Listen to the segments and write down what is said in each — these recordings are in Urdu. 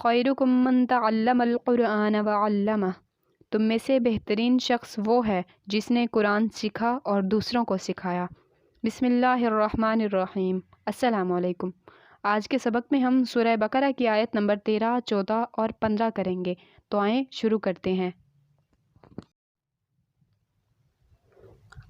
خیرکم من تعلم القرآن وعلمہ، تم میں سے بہترین شخص وہ ہے جس نے قرآن سیکھا اور دوسروں کو سکھایا۔ بسم اللہ الرحمن الرحیم۔ السلام علیکم۔ آج کے سبق میں ہم سورہ بقرہ کی آیت نمبر 13، 14 اور 15 کریں گے، تو آئیں شروع کرتے ہیں۔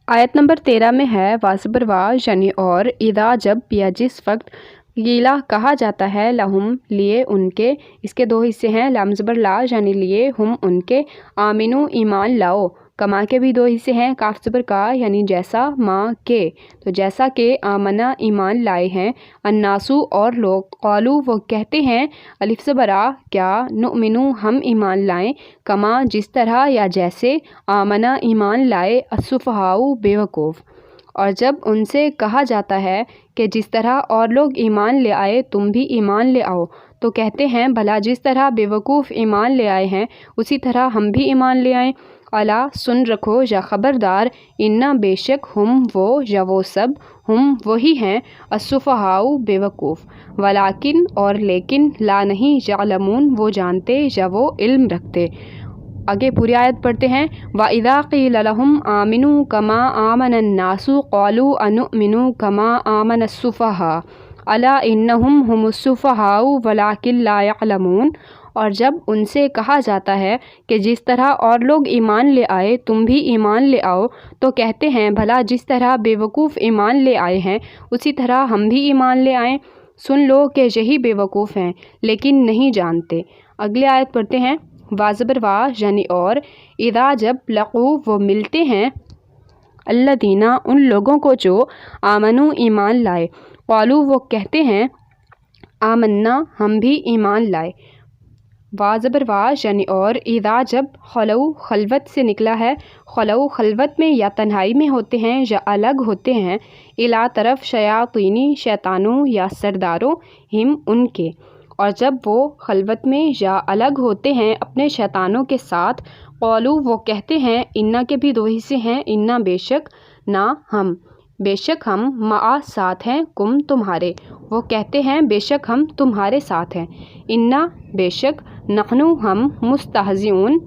آیت نمبر 13 میں ہے واسبر وا یعنی اور، اذا جب یا جس وقت، قیلا کہا جاتا ہے، لہم لیے ان کے، اس کے دو حصے ہیں، لام زبر لا یعنی لیے، ہم ان کے، آمنو ایمان لاؤ، کما کے بھی دو حصے ہیں، کاف زبر کا یعنی جیسا، ما کے، تو جیسا کہ آمنا ایمان لائے ہیں، الناسو اور لوگ، قالو وہ کہتے ہیں، الف زبر آ کیا، نؤمنو ہم ایمان لائیں، کما جس طرح یا جیسے، آمنا ایمان لائے، السفہاء بے وقوف۔ اور جب ان سے کہا جاتا ہے کہ جس طرح اور لوگ ایمان لے آئے تم بھی ایمان لے آؤ، تو کہتے ہیں بھلا جس طرح بے وقوف ایمان لے آئے ہیں اسی طرح ہم بھی ایمان لے آئیں۔ الا سن رکھو یا خبردار، انا بے شک، ہم وہ یا وہ سب، ہم وہی ہیں، السفہاء بے وقوف، ولیکن اور لیکن، لا نہیں، یعلمون وہ جانتے یا وہ علم رکھتے۔ آگے پوری آیت پڑھتے ہیں۔ وَإِذَا قِيلَ لَهُمْ آمِنُوا كَمَا آمَنَ النَّاسُ قَالُوا أَنُؤْمِنُ كَمَا آمَنَ السُّفَهَاءُ أَلَا إِنَّهُمْ هُمُ السُّفَهَاءُ وَلَٰكِن لَا يَعْلَمُونَ۔ اور جب ان سے کہا جاتا ہے کہ جس طرح اور لوگ ایمان لے آئے تم بھی ایمان لے آؤ، تو کہتے ہیں بھلا جس طرح بے وقوف ایمان لے آئے ہیں اسی طرح ہم بھی ایمان لے آئیں۔ سن لو کہ یہی بے وقوف ہیں لیکن نہیں جانتے۔ اگلی آیت پڑھتے ہیں۔ وازبر وا یعنی اور، اذا جب، لقو وہ ملتے ہیں، الذین ان لوگوں کو جو، آمنو ایمان لائے، قالو وہ کہتے ہیں، آمنا ہم بھی ایمان لائے۔ وازبر وا یعنی اور، اذا جب، خلو خلوت سے نکلا ہے، خلو خلوت میں یا تنہائی میں ہوتے ہیں یا الگ ہوتے ہیں، الا طرف، شیاطینی شیطانوں یا سرداروں، ہم ان کے، اور جب وہ خلوت میں یا الگ ہوتے ہیں اپنے شیطانوں کے ساتھ، قالو وہ کہتے ہیں، انا کے بھی دو حصے ہیں، انا بے شک، نہ ہم، بے شک ہم، معا ساتھ ہیں، کم تمہارے، وہ کہتے ہیں بے شک ہم تمہارے ساتھ ہیں، انا بے شک، نحنو ہم، مستہزئون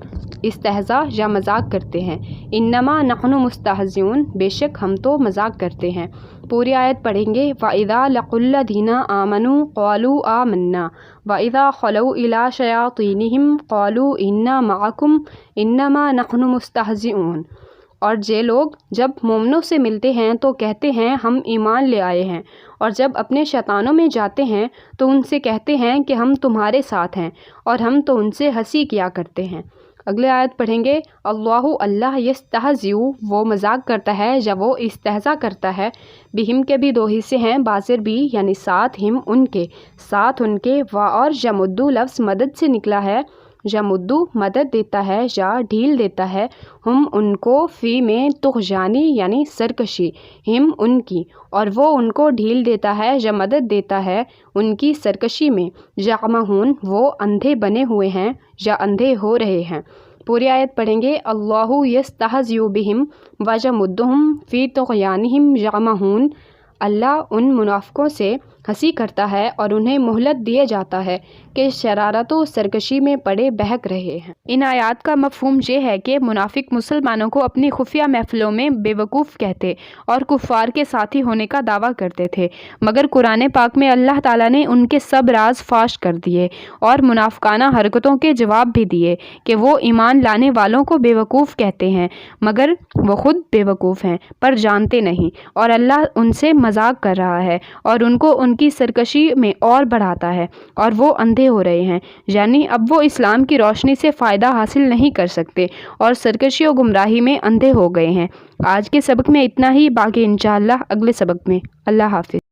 استہزاء یا مذاق کرتے ہیں، انما نحن مستہزئون بے شک ہم تو مذاق کرتے ہیں۔ پوری آیت پڑھیں گے۔ وَإِذَا لَقُوا الَّذِينَ آمَنُوا قَالُوا آمَنَّا وَإِذَا خَلَوْا إِلَىٰ شَيَاطِينِهِمْ قَالُوا إِنَّا مَعَكُمْ إِنَّمَا نَحْنُ مُسْتَهْزِئُونَ۔ اور یہ لوگ جب مومنوں سے ملتے ہیں تو کہتے ہیں ہم ایمان لے آئے ہیں، اور جب اپنے شیطانوں میں جاتے ہیں تو ان سے کہتے ہیں کہ ہم تمہارے ساتھ ہیں، اور ہم تو ان سے ہنسی کیا کرتے ہیں۔ اگلے آیت پڑھیں گے۔ اللہ اللہ یستہزئ وہ مذاق کرتا ہے یا وہ استہزاء کرتا ہے، بہم کے بھی دو حصے ہیں، بازر بھی یعنی ساتھ، ہم ان کے، ساتھ ان کے، و اور یمدو لفظ مدد سے نکلا ہے، یمدو مدد دیتا ہے یا ڈھیل دیتا ہے، ہم ان کو، فی میں طغیانی یعنی سرکشی، ہم ان کی، اور وہ ان کو ڈھیل دیتا ہے یا مدد دیتا ہے ان کی سرکشی میں، یعمہون وہ اندھے بنے ہوئے ہیں یا اندھے ہو رہے ہیں۔ پوری آیت پڑھیں گے۔ اللہ یستہزئ بہم ویمدہم فی طغیانہم یعمہون۔ اللہ ان منافقوں سے ہنسی کرتا ہے اور انہیں مہلت دیے جاتا ہے کہ شرارت و سرکشی میں پڑے بہک رہے ہیں۔ ان آیات کا مفہوم یہ ہے کہ منافق مسلمانوں کو اپنی خفیہ محفلوں میں بے وقوف کہتے اور کفار کے ساتھی ہونے کا دعویٰ کرتے تھے، مگر قرآن پاک میں اللہ تعالیٰ نے ان کے سب راز فاش کر دیے اور منافقانہ حرکتوں کے جواب بھی دیے کہ وہ ایمان لانے والوں کو بے وقوف کہتے ہیں مگر وہ خود بے وقوف ہیں پر جانتے نہیں، اور اللہ ان سے مذاق کر رہا ہے اور ان کو ان کی سرکشی میں اور بڑھاتا ہے، اور وہ اندھے ہو رہے ہیں، یعنی اب وہ اسلام کی روشنی سے فائدہ حاصل نہیں کر سکتے اور سرکشی و گمراہی میں اندھے ہو گئے ہیں۔ آج کے سبق میں اتنا ہی، باقی انشاءاللہ اگلے سبق میں۔ اللہ حافظ۔